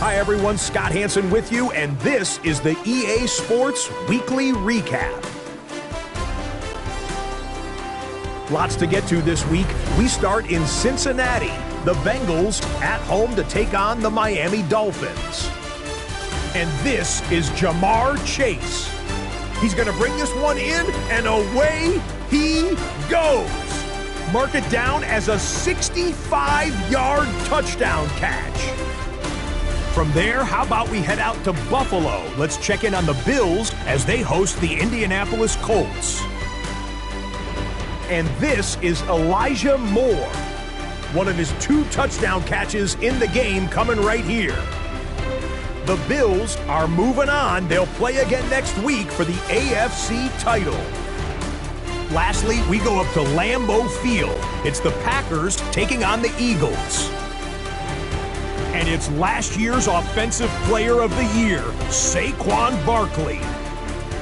Hi everyone, Scott Hansen with you, and this is the EA Sports Weekly Recap. Lots to get to this week. We start in Cincinnati. The Bengals at home to take on the Miami Dolphins. And this is Ja'Marr Chase. He's going to bring this one in, and away he goes. Mark it down as a 65-yard touchdown catch. From there, how about we head out to Buffalo? Let's check in on the Bills as they host the Indianapolis Colts. And this is Elijah Moore. One of his 2 touchdown catches in the game coming right here. The Bills are moving on. They'll play again next week for the AFC title. Lastly, we go up to Lambeau Field. It's the Packers taking on the Eagles. And it's last year's Offensive Player of the Year, Saquon Barkley.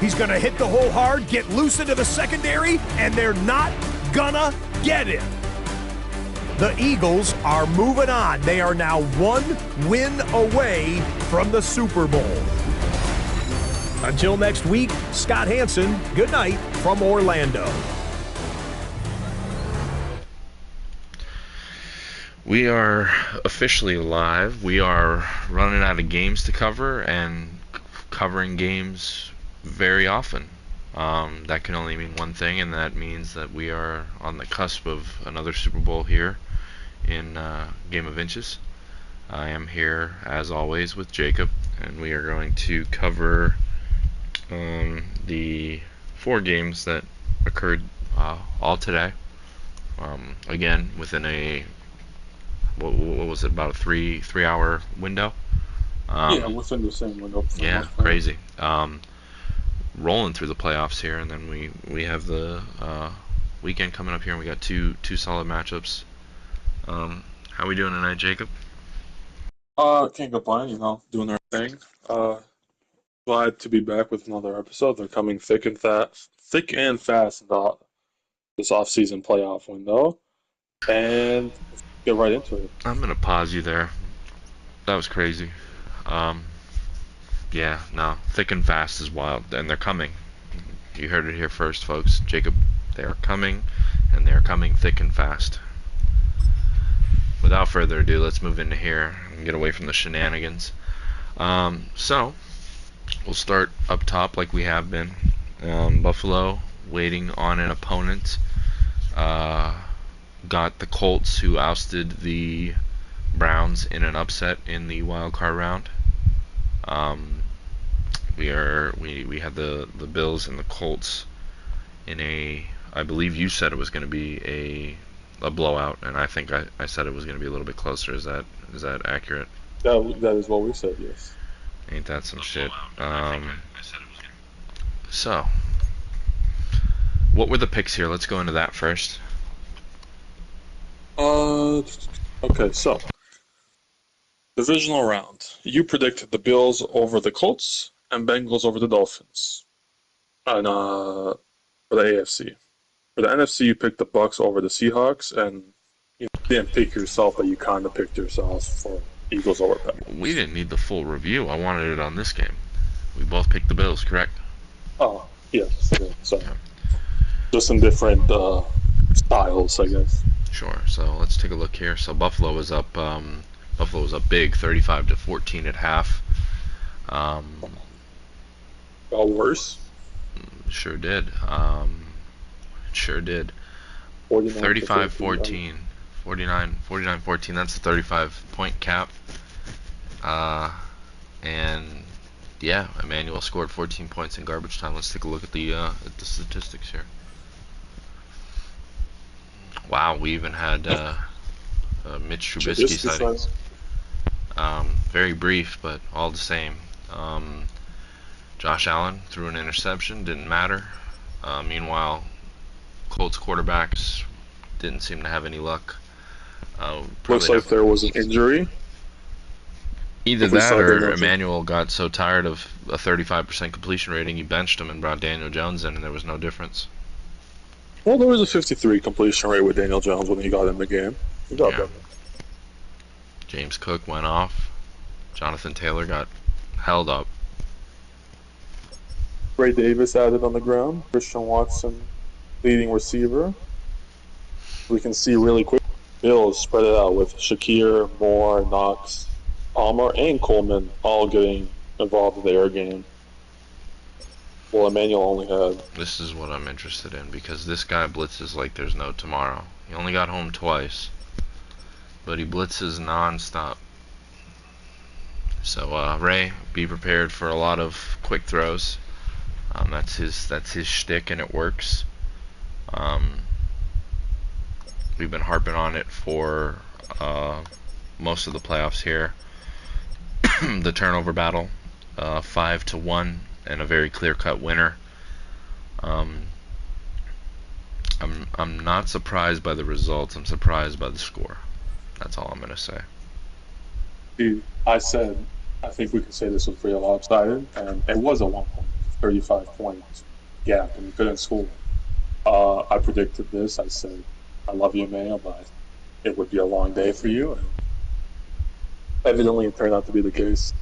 He's going to hit the hole hard, get loose into the secondary, and they're not gonna get it. The Eagles are moving on. They are now 1 win away from the Super Bowl. Until next week, Scott Hansen, good night from Orlando. We are officially live. We are running out of games to cover and covering games very often. That can only mean one thing, and that means that we are on the cusp of another Super Bowl here in Game of Inches. I am here, as always, with Jacob, and we are going to cover the 4 games that occurred all today. Again, within a what was it, about a three hour window? Yeah, within the same window. Yeah, crazy. Rolling through the playoffs here, and then we have the weekend coming up here, and we got two solid matchups. How we doing tonight, Jacob? Can't complain, doing our thing. Glad to be back with another episode. They're coming thick and fast in this off-season playoff window, and let's get right into it. I'm gonna pause you there. That was crazy. Yeah, no, thick and fast is wild, and they're coming. You heard it here first, folks. Jacob, they are coming, and they are coming thick and fast. Without further ado, let's move into here and get away from the shenanigans. So, we'll start up top like we have been. Buffalo waiting on an opponent. Got the Colts, who ousted the Browns in an upset in the wild card round. We had the Bills and the Colts in I believe you said it was going to be a blowout, and I think I said it was going to be a little bit closer. Is that accurate? That is what we said, yes. Ain't that some shit? So, what were the picks here? Let's go into that first. Okay, so divisional round. You predicted the Bills over the Colts and Bengals over the Dolphins. And for the AFC. For the NFC, you picked the Bucks over the Seahawks, and you didn't pick yourself, but you kind of picked yourself for Eagles over Bengals. We didn't need the full review. I wanted it on this game. We both picked the Bills, correct? Oh, yes. Yeah, so just in different styles, I guess. Sure. So let's take a look here. So Buffalo was up big, 35-14 at half. Got worse. Sure did. 35-14. 49-14. That's the 35-point cap. And yeah, Emmanuel scored 14 points in garbage time. Let's take a look at the statistics here. Wow, we even had Mitch Trubisky sighting. Very brief, but all the same. Josh Allen threw an interception, didn't matter. Meanwhile, Colts quarterbacks didn't seem to have any luck. Looks like there was an injury. Either that or Emmanuel got so tired of a 35% completion rating, he benched him and brought Daniel Jones in, and there was no difference. Well, there was a 53 completion rate with Daniel Jones when he got in the game. He got that. James Cook went off. Jonathan Taylor got held up. Ray Davis added on the ground. Christian Watson, leading receiver. We can see really quick. Bills spread it out with Shakir, Moore, Knox, Palmer, and Coleman all getting involved in the air game. Well, Emmanuel only had. This is what I'm interested in because this guy blitzes like there's no tomorrow. He only got home twice, but he blitzes non-stop. So Ray, be prepared for a lot of quick throws. That's his shtick, and it works. We've been harping on it for most of the playoffs here. The turnover battle, 5-1, and a very clear-cut winner. I'm not surprised by the results. I'm surprised by the score. That's all I'm gonna say. Dude, I said I think we could say this was pretty lopsided, and it was a 35-point gap, and we couldn't score. I predicted this. I said, I love you, Mayo, but it would be a long day for you, and evidently it turned out to be the case.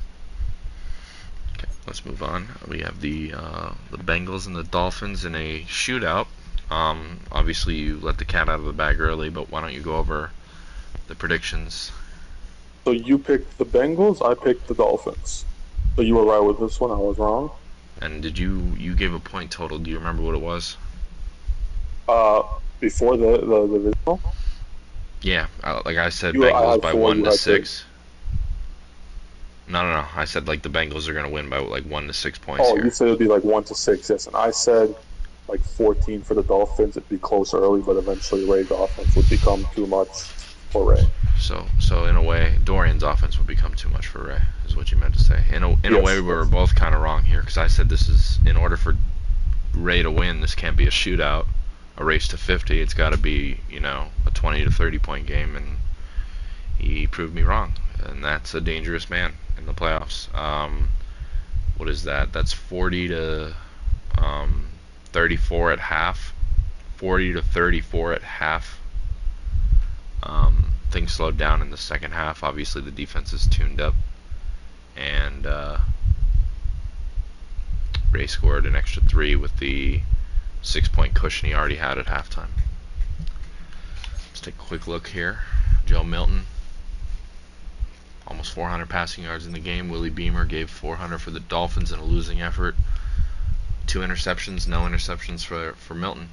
Okay, let's move on. We have the Bengals and the Dolphins in a shootout. Obviously, you let the cat out of the bag early, but why don't you go over the predictions? So you picked the Bengals, I picked the Dolphins. So you were right with this one, I was wrong. And did you gave a point total? Do you remember what it was? Before the divisional? Yeah, like I said, I Bengals had by 4, 1 to had 6. No. I said like the Bengals are gonna win by like 1 to 6 points Oh, here. you said it would be like 1-6, yes. And I said like 14 for the Dolphins. It'd be close early, but eventually Ray's offense would become too much for Ray. So in a way, Dorian's offense would become too much for Ray, is what you meant to say. In a way, we were both kind of wrong here because I said this is, in order for Ray to win, this can't be a shootout, a race to 50. It's got to be, a 20 to 30 point game, and he proved me wrong. And that's a dangerous man in the playoffs. What is that? That's 40 to 34 at half. 40 to 34 at half. Things slowed down in the second half. Obviously, the defense is tuned up, and Ray scored an extra 3 with the 6-point cushion he already had at halftime. Let's take a quick look here. Joe Milton, almost 400 passing yards in the game. Willie Beamer gave 400 for the Dolphins in a losing effort. 2 interceptions, no interceptions for Milton.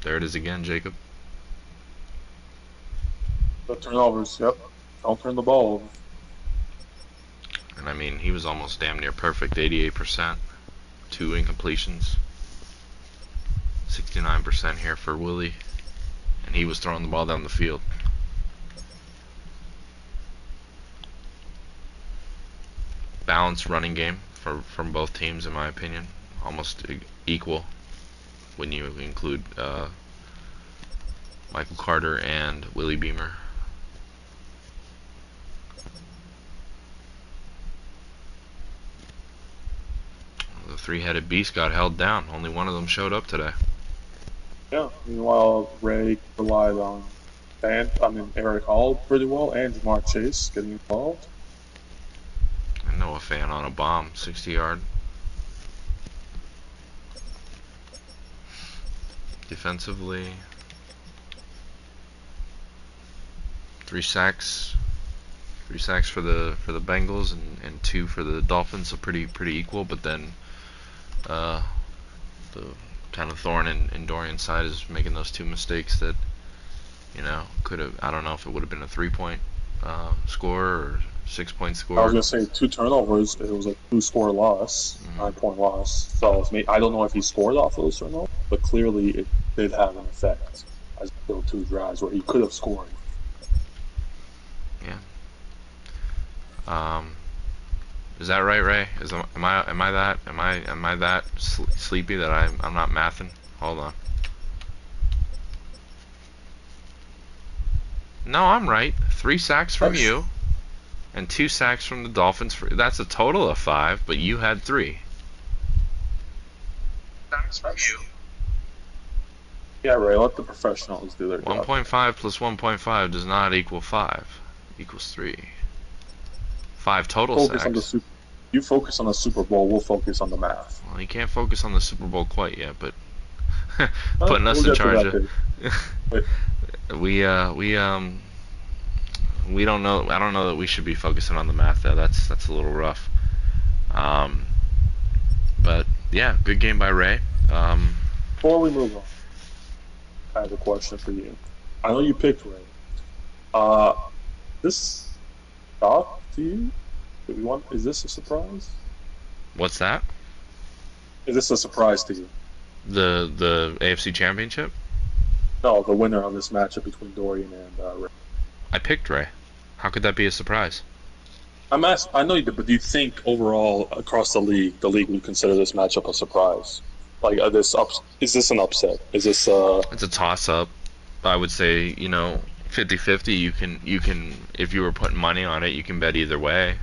There it is again, Jacob. The turnovers, yep. Don't turn the ball over. And I mean, he was almost damn near perfect, 88%. 2 incompletions. 69% here for Willie. And he was throwing the ball down the field. Balanced running game from both teams, in my opinion. Almost equal when you include Michael Carter and Willie Beamer. The 3-headed beast got held down. Only one of them showed up today. Yeah. Meanwhile, Ray relied on Eric Hall pretty well, and Jamar Chase getting involved. And Noah Fan on a bomb, 60-yard. Defensively, 3 sacks. 3 sacks for the Bengals and 2 for the Dolphins, so pretty equal. But then the kind of thorn in Dorian's side is making those 2 mistakes that could have. I don't know if it would have been a 3-point score or 6-point score. I was gonna say 2 turnovers. It was a 2-score loss, 9-point loss. So I don't know if he scored off those turnovers, but clearly it did have an effect. As those 2 drives where he could have scored. Yeah. Is that right, Ray? Am I that sleepy that I'm not mathing? Hold on. No, I'm right. 3 sacks from you, and 2 sacks from the Dolphins. That's a total of 5, but you had 3. Sacks from you. Yeah, Ray. Let the professionals do their job. 1.5 plus 1.5 does not equal 5. Equals 3. 5 total Focus on the sacks. Super. You focus on the Super Bowl. We'll focus on the math. Well, you can't focus on the Super Bowl quite yet, but putting us We'll in get to charge that of day. Wait, we don't know. I don't know that we should be focusing on the math though. That's a little rough. Um, but yeah, good game by Ray. before we move on, I have a question for you. I know you picked Ray. Uh, this shock to you? Do we want? Is this a surprise? What's that? Is this a surprise to you? The AFC Championship? No, the winner of this matchup between Dorian and Ray. I picked Ray. How could that be a surprise? I'm asking. I know you did, but do you think overall across the league would consider this matchup a surprise? Like, is this an upset? Is this It's a toss-up. I would say, 50-50. You can if you were putting money on it, you can bet either way.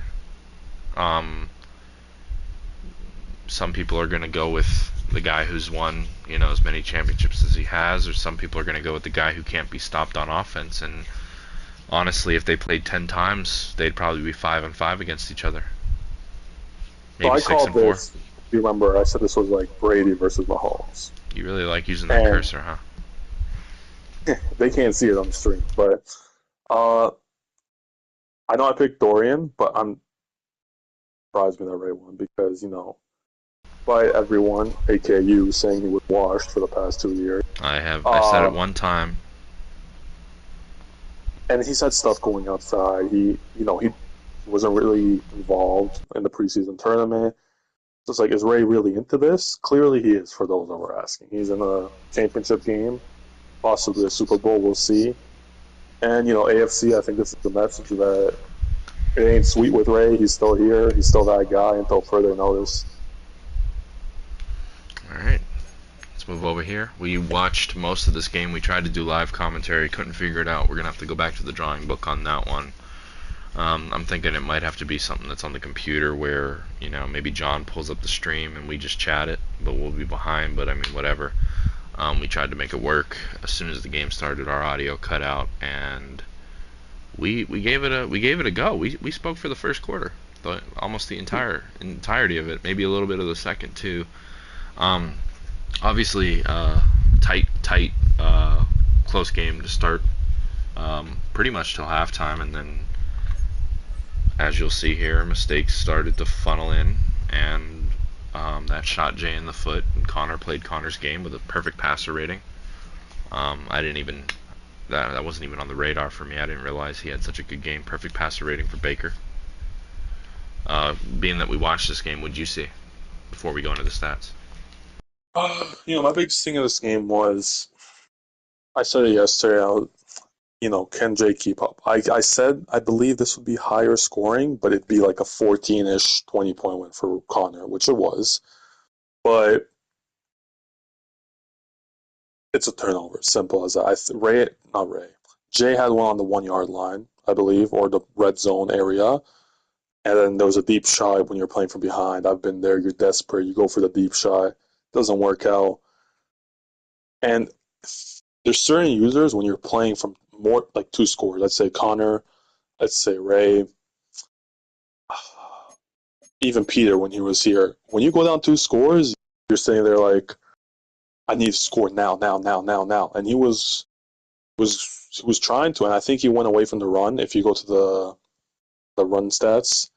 Some people are going to go with the guy who's won, as many championships as he has, or some people are going to go with the guy who can't be stopped on offense. And honestly, if they played 10 times, they'd probably be 5-5 against each other. So Maybe I 6 called and 4. this. If you remember, I said this was like Brady versus Mahomes. You really like using that And cursor, huh? they can't see it on the stream, but uh, I know I picked Dorian, but I'm surprised me that Ray won because by everyone, aka you, saying he was washed for the past 2 years. I said it one time. And he's had stuff going outside. He wasn't really involved in the preseason tournament. So it's like, is Ray really into this? Clearly he is, for those that were asking. He's in a championship game, possibly a Super Bowl, we'll see. And, AFC, I think this is the message that it ain't sweet with Ray. He's still here. He's still that guy until further notice. Alright, let's move over here. We watched most of this game. We tried to do live commentary, couldn't figure it out. We're going to have to go back to the drawing book on that one. I'm thinking it might have to be something that's on the computer where, maybe John pulls up the stream and we just chat it, but we'll be behind, but I mean, whatever. We tried to make it work. As soon as the game started, our audio cut out, and we gave it a go. We spoke for the first quarter, almost the entirety of it, maybe a little bit of the second too. Obviously, tight, close game to start, pretty much till halftime, and then, as you'll see here, mistakes started to funnel in, and that shot Jay in the foot, and Connor played Connor's game with a perfect passer rating. That wasn't even on the radar for me. I didn't realize he had such a good game. Perfect passer rating for Baker. Being that we watched this game, what'd you see before we go into the stats? My biggest thing of this game was, I said it yesterday, can Jay keep up? I said I believe this would be higher scoring, but it'd be like a 14-ish, 20-point win for Connor, which it was. But it's a turnover, simple as that. Jay had one on the 1 yard line, I believe, or the red zone area. And then there was a deep shot when you're playing from behind. I've been there. You're desperate. You go for the deep shot. Doesn't work out. And there's certain users when you're playing from more like 2 scores. Let's say Connor. Let's say Ray. Even Peter when he was here. When you go down 2 scores, you're sitting there like, I need to score now. And he was trying to, and I think he went away from the run. If you go to the run stats,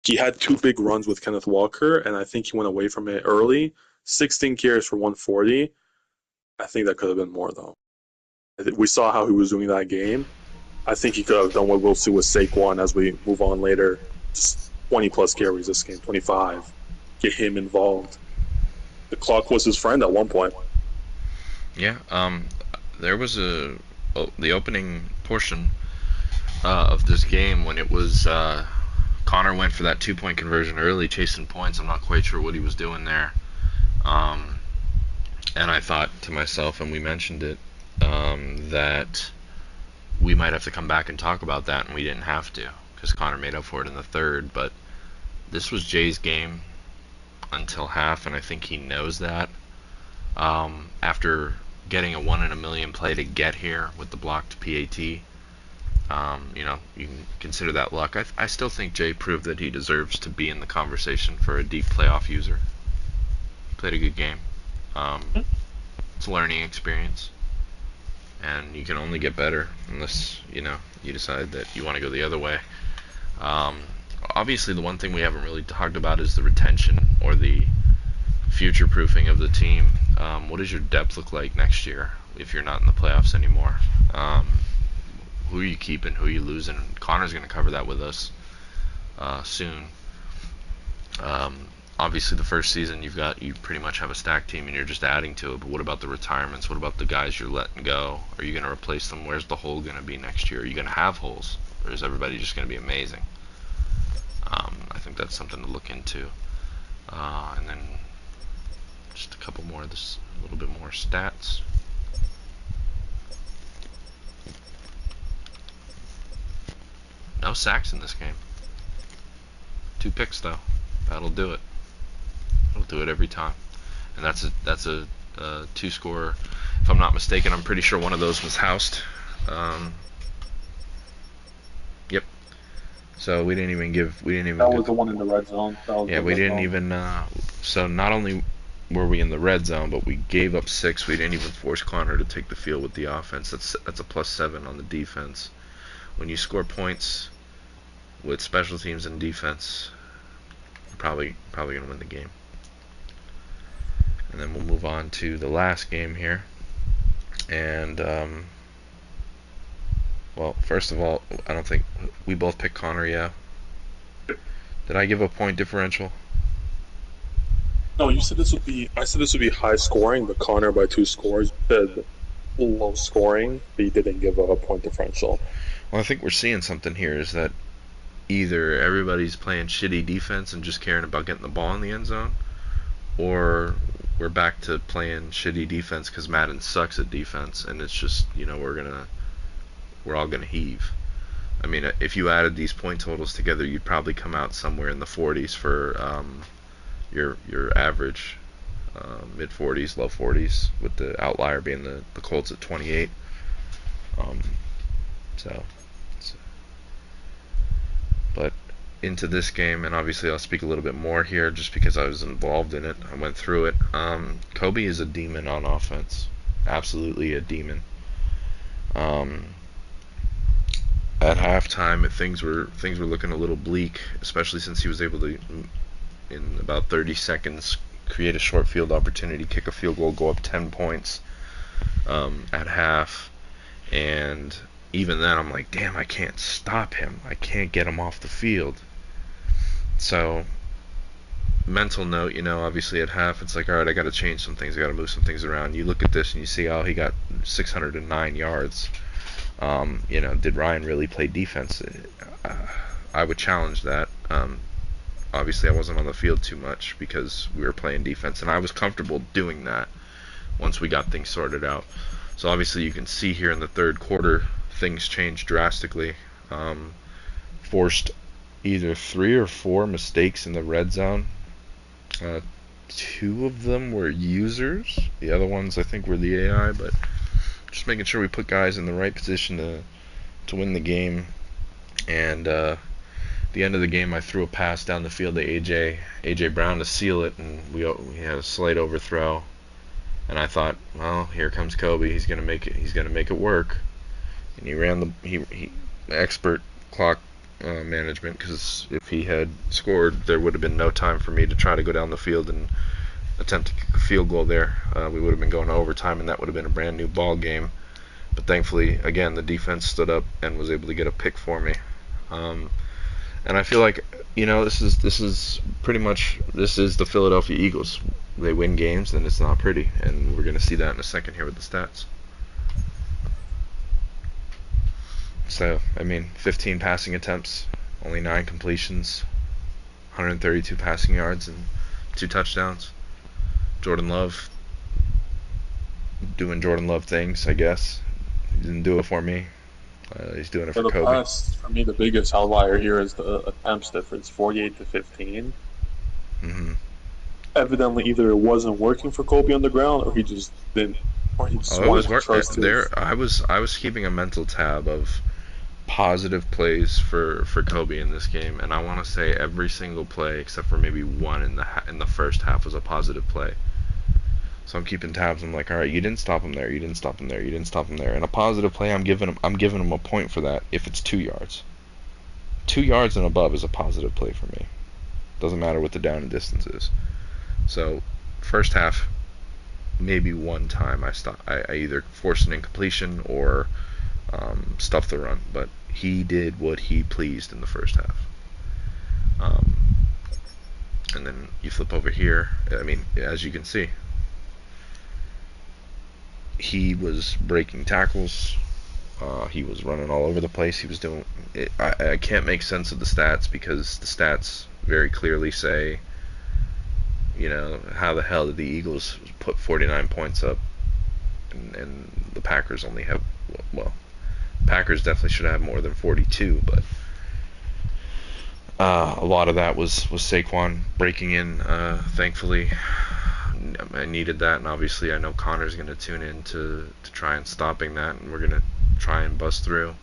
he had 2 big runs with Kenneth Walker, and I think he went away from it early. 16 carries for 140. I think that could have been more, though. We saw how he was doing that game. I think he could have done what we'll see with Saquon as we move on later. Just 20-plus carries this game, 25. Get him involved. The clock was his friend at one point. Yeah, there was the opening portion of this game when it was Connor went for that 2-point conversion early, chasing points. I'm not quite sure what he was doing there. And I thought to myself, and we mentioned it, that we might have to come back and talk about that, and we didn't have to because Connor made up for it in the third. But this was Jay's game until half, and I think he knows that. After getting a 1 in a million play to get here with the blocked PAT, You can consider that luck. I still think Jay proved that he deserves to be in the conversation for a deep playoff user. Played a good game. It's a learning experience, and you can only get better unless you decide that you want to go the other way. Obviously, the one thing we haven't really talked about is the retention or the future proofing of the team. What does your depth look like next year if you're not in the playoffs anymore? Who are you keeping? Who are you losing? Connor's going to cover that with us soon. Obviously, the first season you pretty much have a stacked team and you're just adding to it. But what about the retirements? What about the guys you're letting go? Are you going to replace them? Where's the hole going to be next year? Are you going to have holes, or is everybody just going to be amazing? I think that's something to look into. And then just a couple more of this, a little bit more stats. No sacks in this game. 2 picks though. That'll do it. It'll do it every time. And that's a 2-score. If I'm not mistaken, I'm pretty sure one of those was housed. Yep. So we didn't even. That was the one in the red zone. We didn't even. So not only were we in the red zone, but we gave up 6. We didn't even force Connor to take the field with the offense. That's a +7 on the defense. When you score points with special teams and defense, you're probably going to win the game. And then we'll move on to the last game here. And well, first of all, I don't think we both picked Connor. Yeah. Did I give a point differential? No, you said this would be. I said this would be high scoring, but Connor by 2 scores. Said low scoring, but you didn't give a point differential. Well, I think we're seeing something here is that either everybody's playing shitty defense and just caring about getting the ball in the end zone, or we're back to playing shitty defense because Madden sucks at defense, and it's just we're all gonna heave. I mean, if you added these point totals together, you'd probably come out somewhere in the 40s for your average, mid 40s, low 40s, with the outlier being the Colts at 28. But into this game, and obviously I'll speak a little bit more here just because I was involved in it. I went through it. Kobe is a demon on offense, absolutely a demon. At halftime, things were looking a little bleak, especially since he was able to, in about 30 seconds, create a short field opportunity, kick a field goal, go up 10 points at half. And even then, I'm like, damn, I can't stop him. I can't get him off the field. So, mental note, obviously at half, it's like, all right, I got to change some things. I got to move some things around. You look at this and you see, he got 609 yards. Did Ryan really play defense? I would challenge that. Obviously, I wasn't on the field too much because we were playing defense, and I was comfortable doing that once we got things sorted out. So obviously, you can see here in the third quarter, things changed drastically. Forced either 3 or 4 mistakes in the red zone. 2 of them were users. The other ones, I think, were the AI, but just making sure we put guys in the right position to win the game. And the end of the game, I threw a pass down the field to AJ Brown to seal it, and we had a slight overthrow. And I thought, well, here comes Kobe. He's gonna make it work. And he ran the expert clock management, because if he had scored, there would have been no time for me to try to go down the field and attempt to kick a field goal there. We would have been going to overtime, and that would have been a brand new ball game. But thankfully, again, the defense stood up and was able to get a pick for me. And I feel like, this is pretty much the Philadelphia Eagles. They win games, then it's not pretty, and we're going to see that in a second here with the stats. So, 15 passing attempts, only 9 completions, 132 passing yards, and 2 touchdowns. Jordan Love doing Jordan Love things, I guess. He didn't do it for me. He's doing it for Kobe. Pass, for me, the biggest outlier here is the attempts difference, 48 to 15. Mm-hmm. Evidently, either it wasn't working for Kobe on the ground, or he just didn't, or he just wanted to trust I was keeping a mental tab of positive plays for Kobe in this game, and I want to say every single play except for maybe one in the first half was a positive play. So I'm keeping tabs. I'm like, all right, you didn't stop him there. You didn't stop him there. You didn't stop him there. And a positive play, I'm giving him a point for that if it's 2 yards. 2 yards and above is a positive play for me. Doesn't matter what the down and distance is. So first half, maybe one time I either forced an incompletion or stuffed the run, but he did what he pleased in the first half. And then you flip over here. I mean, as you can see, he was breaking tackles. He was running all over the place. He was doing it. I can't make sense of the stats because the stats very clearly say, you know, how the hell did the Eagles put 49 points up and the Packers only have, well, Packers definitely should have more than 42, but a lot of that was Saquon breaking in, thankfully. I needed that, and obviously I know Connor's going to tune in to try and stopping that, and we're going to try and bust through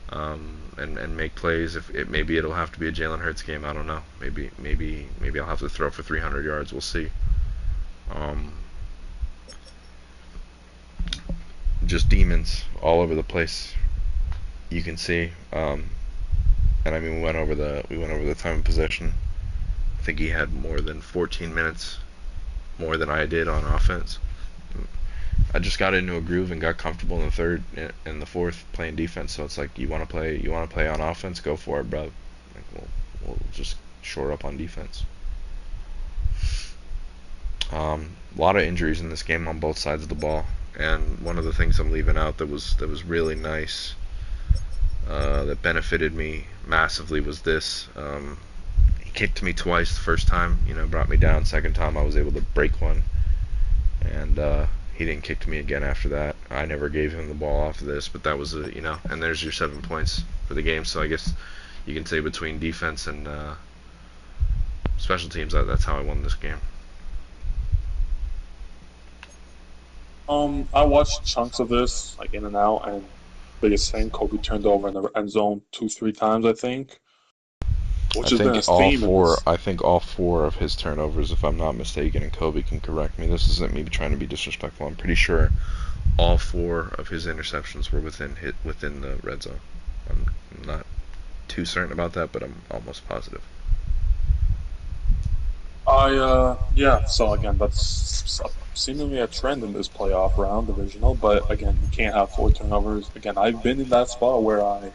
and make plays. Maybe it'll have to be a Jalen Hurts game, I don't know. Maybe I'll have to throw for 300 yards, we'll see. Just demons all over the place, you can see. And I mean, we went over the time of possession. I think he had more than 14 minutes more than I did on offense. I just got into a groove and got comfortable in the third and the fourth playing defense. So it's like, you want to play on offense, go for it, bro. Like, we'll just shore up on defense. A lot of injuries in this game on both sides of the ball, and one of the things I'm leaving out that was really nice, that benefited me massively was this. He kicked me twice the first time, brought me down. Second time I was able to break one, and he didn't kick to me again after that. I never gave him the ball after this, but that was and there's your 7 points for the game. So I guess you can say between defense and special teams, that's how I won this game. I watched chunks of this, like in and out, and biggest thing, Kobe turned over in the end zone 2-3 times, I think. Which has been his theme. I think all four of his turnovers, if I'm not mistaken, and Kobe can correct me, this isn't me trying to be disrespectful, I'm pretty sure all four of his interceptions were within the red zone. I'm not too certain about that, but I'm almost positive. So again, that's seemingly a trend in this playoff round, divisional, but again, you can't have 4 turnovers. Again, I've been in that spot where I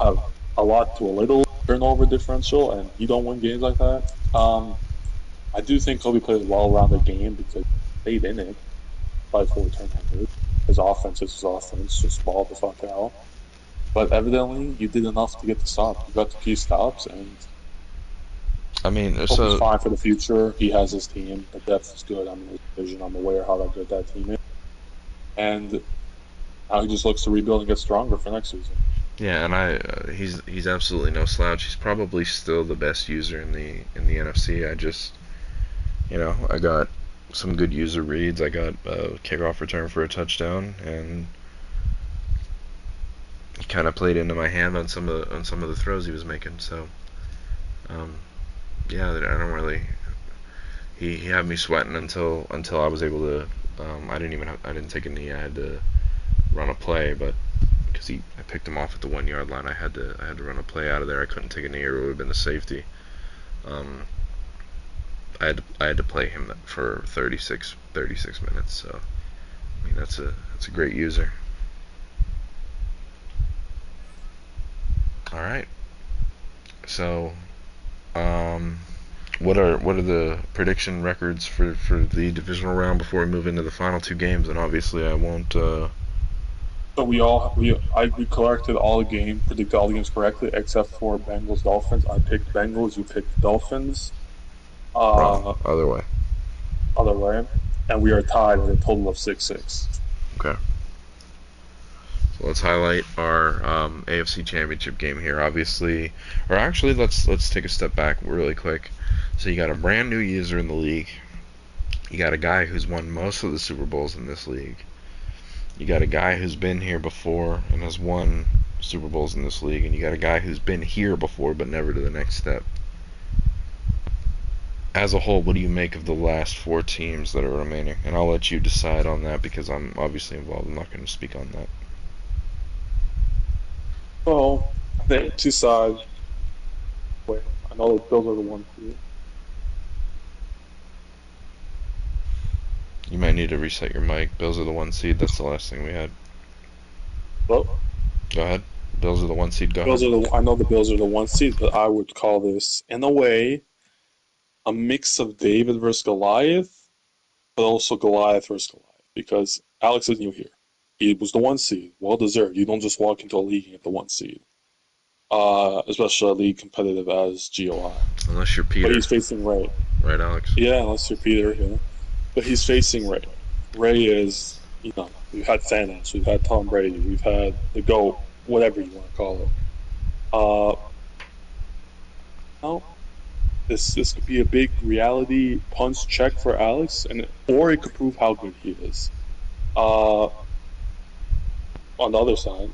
have a lot to a little turnover differential, and you don't win games like that. I do think Kobe played a well-rounded game because they stayed in it by 4 turnovers. His offense is his offense, just ball the fuck out. But evidently, you did enough to get the stop. You got the key stops, and I mean, Kobe's fine for the future. He has his team. The depth is good. I'm in his division. I'm aware how good that team is. And now he just looks to rebuild and get stronger for next season. Yeah, and he's absolutely no slouch. He's probably still the best user in the NFC. I just, I got some good user reads. I got a kickoff return for a touchdown, and he kind of played into my hand on some of the throws he was making. So, yeah, I don't really. He had me sweating until I was able to. I didn't take a knee. I had to run a play, but because I picked him off at the 1 yard line, I had to run a play out of there. I couldn't take a knee, or it would have been a safety. I had to play him for 36 minutes. So I mean, that's a great user. All right. So, what are the prediction records for the divisional round before we move into the final 2 games? And obviously, I won't. So we collected all the games, predicted all the games correctly, except for Bengals Dolphins. I picked Bengals. You picked Dolphins. Wrong. Other way. And we are tied at a total of 6-6. Okay. So let's highlight our AFC Championship game here. Obviously, or actually, let's take a step back really quick. So you got a brand new user in the league. You got a guy who's won most of the Super Bowls in this league. You got a guy who's been here before and has won Super Bowls in this league, and you got a guy who's been here before but never to the next step. As a whole, what do you make of the last 4 teams that are remaining? And I'll let you decide on that because I'm obviously involved. I'm not going to speak on that. Well, I think two sides. Wait, I know the Bills are the 1 seed. You might need to reset your mic. Bills are the 1 seed. That's the last thing we had. Well, Go ahead. Bills are the 1 seed. Go Bills ahead. I know the Bills are the 1 seed, but I would call this, in a way, a mix of David versus Goliath, but also Goliath versus Goliath, because Alex is new here. He was the 1 seed, well deserved. You don't just walk into a league and get the 1 seed, especially a league competitive as GOI. Unless you're Peter. But he's facing Ray. Right, Alex? Yeah, unless you're Peter, yeah. But he's facing Ray. Ray is, we've had Thanos, we've had Tom Brady, we've had the GOAT, whatever you want to call it. No, this could be a big reality punch check for Alex, or it could prove how good he is. On the other side,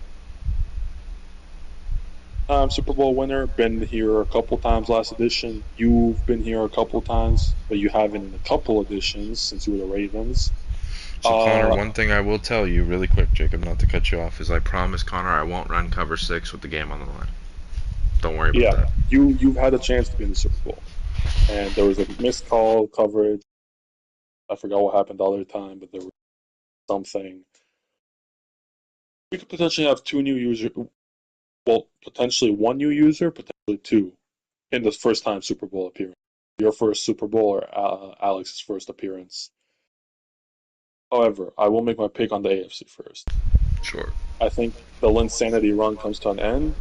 Super Bowl winner, been here a couple times last edition. You've been here a couple times, but you haven't in a couple editions since you were the Ravens. So, Connor, one thing I will tell you really quick, Jacob, not to cut you off, is I promise, Connor, I won't run cover 6 with the game on the line. Don't worry about that. You've had a chance to be in the Super Bowl, and there was a missed call coverage. I forgot what happened the other time, but there was something. We could potentially have 2 new users. Well, potentially 1 new user, potentially 2, in the first time Super Bowl appearance. Your first Super Bowl or Alex's first appearance. However, I will make my pick on the AFC first. Sure. I think the Linsanity run comes to an end,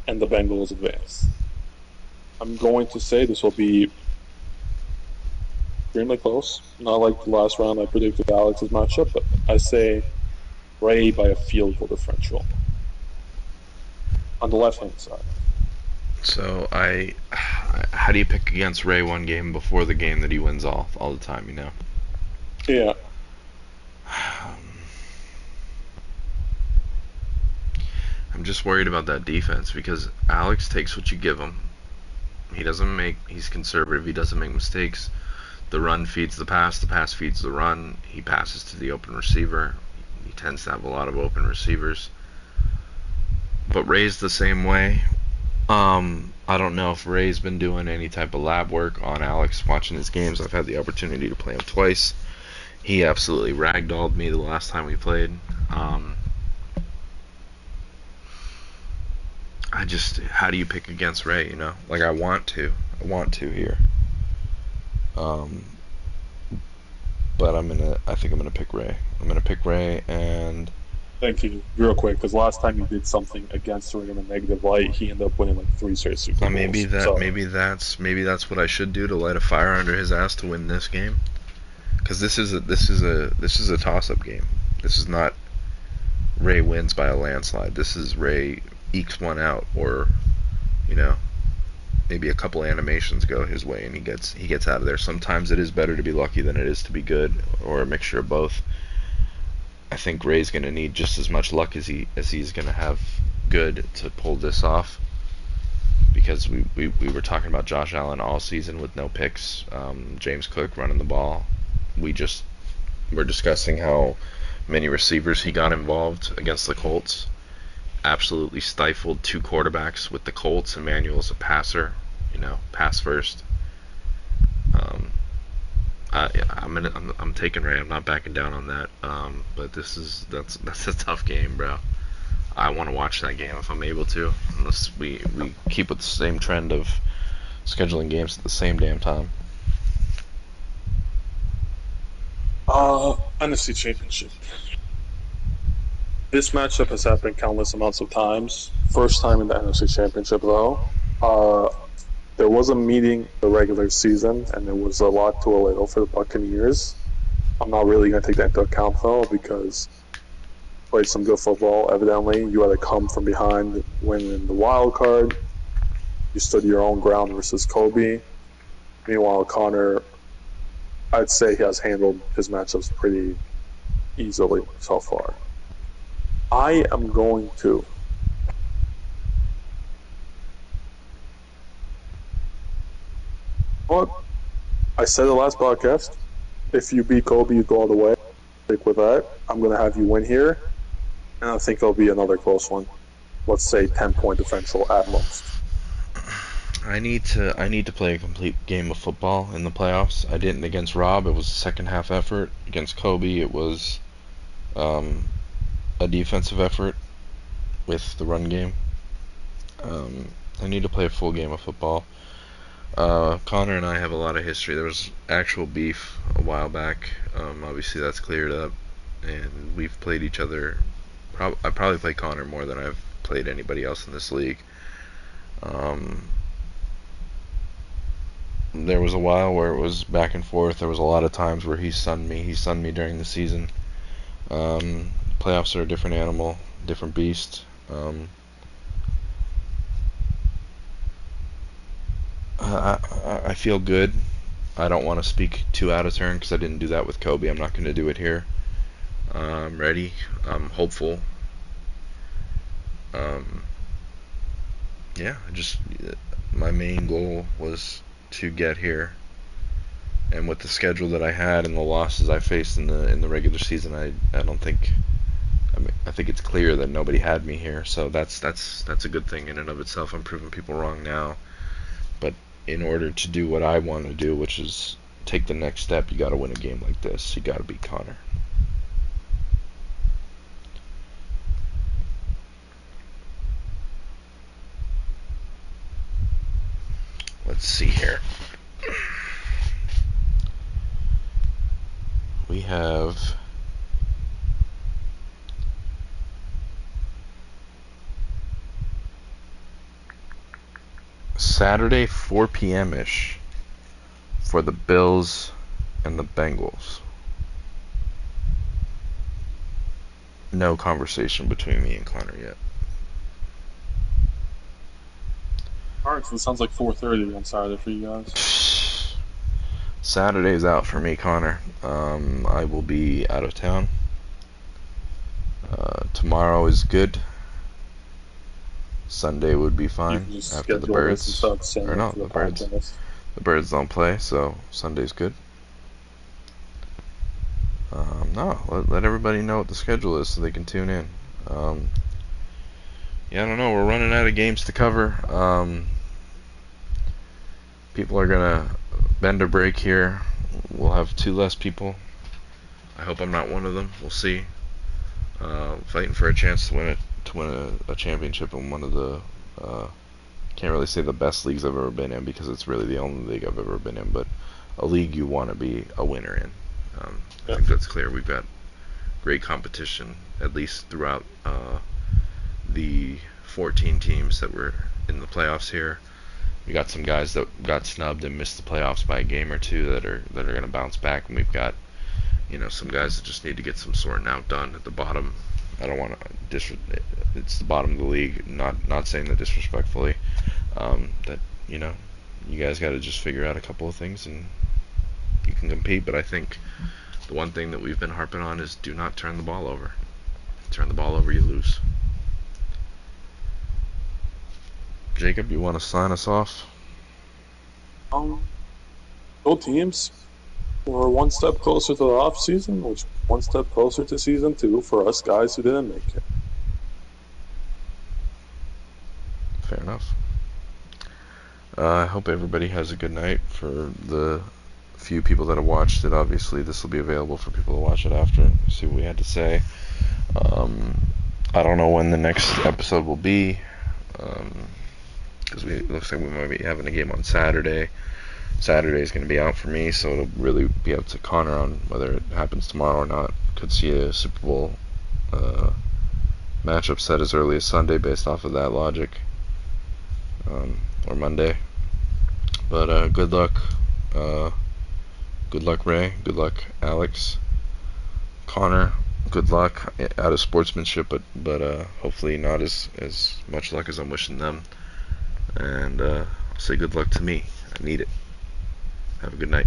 and the Bengals advance. I'm going to say this will be extremely close. Not like the last round I predicted Alex's matchup, but I say Ray by a field goal differential. On the left-hand side. So how do you pick against Ray one game before the game that he wins all the time? Yeah. I'm just worried about that defense because Alex takes what you give him. He's conservative. He doesn't make mistakes. The run feeds the pass feeds the run. He passes to the open receiver. He tends to have a lot of open receivers. But Ray's the same way. I don't know if Ray's been doing any type of lab work on Alex watching his games. I've had the opportunity to play him twice. He absolutely ragdolled me the last time we played. How do you pick against Ray, Like, I want to here. But I think I'm gonna pick Ray. I'm gonna pick Ray, and thank you. Real quick, because last time he did something against Ray in a negative light, he ended up winning like 3 straight Super Bowls. Maybe that's what I should do to light a fire under his ass to win this game. Because this is a toss-up game. This is not Ray wins by a landslide. This is Ray ekes one out, or maybe a couple animations go his way and he gets out of there. Sometimes it is better to be lucky than it is to be good, or a mixture of both. I think Ray's going to need just as much luck as he's going to have good to pull this off, because we were talking about Josh Allen all season with no picks, James Cook running the ball. We're discussing how many receivers he got involved against the Colts. Absolutely stifled 2 quarterbacks with the Colts. Emmanuel's a passer, pass first. I'm taking Ray. I'm not backing down on that. But that's a tough game, bro. I want to watch that game if I'm able to, unless we keep with the same trend of scheduling games at the same damn time. NFC Championship. This matchup has happened countless amounts of times. First time in the NFC Championship, though. There was a meeting the regular season, and there was a lot too little for the Buccaneers. I'm not really going to take that into account, though, because played some good football, evidently. You had to come from behind, win in the wild card. You stood your own ground versus Kobe. Meanwhile, Connor, I'd say he has handled his matchups pretty easily so far. I am going to But I said the last podcast, if you beat Kobe, you go all the way. Stick with that. I'm going to have you win here, and I think it'll be another close one. Let's say 10-point differential at most. I need to play a complete game of football in the playoffs. I didn't against Rob. It was a second half effort. Against Kobe, it was a defensive effort with the run game. I need to play a full game of football. Connor and I have a lot of history. There was actual beef a while back. Obviously, that's cleared up, and we've played each other. I probably played Connor more than I've played anybody else in this league. There was a while where it was back and forth. There was a lot of times where he sunned me. He sunned me during the season. Playoffs are a different animal, different beast. I feel good. I don't want to speak too out of turn because I didn't do that with Kobe. I'm not going to do it here. I'm ready. I'm hopeful. Yeah, my main goal was to get here, and with the schedule that I had and the losses I faced in the regular season, I don't think. I think it's clear that nobody had me here, so that's a good thing in and of itself. I'm proving people wrong now, but in order to do what I want to do, which is take the next step, you got to win a game like this. You got to beat Connor. Let's see here. We have Saturday 4 p.m.-ish for the Bills and the Bengals. No conversation between me and Connor yet. Alright, so it sounds like 4:30 on Saturday for you guys. Saturday's out for me, Connor. I will be out of town. Tomorrow is good. Sunday would be fine after the Birds. Or no, the Birds. The Birds don't play, so Sunday's good. No, let everybody know what the schedule is so they can tune in. Yeah, I don't know. We're running out of games to cover. People are gonna bend or break here. We'll have 2 less people. I hope I'm not one of them. We'll see. Fighting for a chance to win a championship in one of the can't really say the best leagues I've ever been in because it's really the only league I've ever been in, but a league you want to be a winner in. I think that's clear. We've got great competition, at least throughout the 14 teams that were in the playoffs here. We got some guys that got snubbed and missed the playoffs by a game or two that are going to bounce back, and we've got some guys that just need to get some sorting out done at the bottom. I don't want to it's the bottom of the league. Not saying that disrespectfully. That you guys got to just figure out a couple of things and you can compete. But I think the one thing that we've been harping on is do not turn the ball over. Turn the ball over, you lose. Jacob, you want to sign us off? Both teams were one step closer to the off season, which one step closer to season 2 for us guys who didn't make it. Fair enough. I hope everybody has a good night. For the few people that have watched it, obviously this will be available for people to watch it after, see what we had to say. I don't know when the next episode will be, because it looks like we might be having a game on Saturday. Saturday is going to be out for me, so it'll really be up to Connor on whether it happens tomorrow or not. Could see a Super Bowl matchup set as early as Sunday based off of that logic, or Monday. But good luck. Good luck, Ray. Good luck, Alex. Connor, good luck out of sportsmanship, but hopefully not as much luck as I'm wishing them. And I'll say good luck to me. I need it. Have a good night.